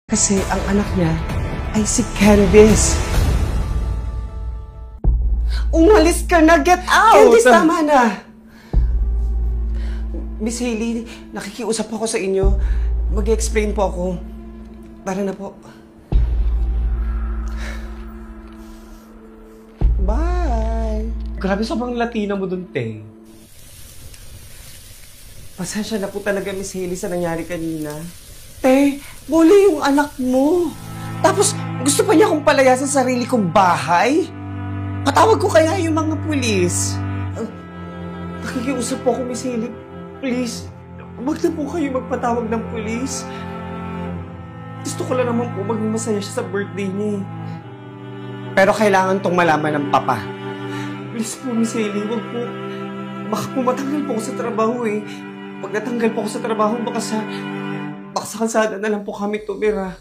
Kasi ang anak niya ay si Candice. Umalis ka na! Get out! Candice, tama na! Miss Hailey, nakikiusap ako sa inyo. Mag-explain po ako. Tara na po. Bye! Grabe, sobrang Latina mo dun, te. Pasensya na po talaga, Miss Hailey, sa nangyari kanina. Te, bully yung anak mo. Tapos, gusto pa niya akong palaya sa sarili kong bahay? Patawag ko kaya yung mga pulis. Nakikiusap po ako, Miss Hailey. Please, wag na po kayo magpatawag ng pulis. Gusto ko lang naman po maging masaya siya sa birthday niya. Pero kailangan tong malaman ng papa. Please po, Miss Hailey, wag po. Baka po matanggal po ako sa trabaho eh. Pag natanggal po ako sa trabaho, baka sa kalsada na lang po kami tumira.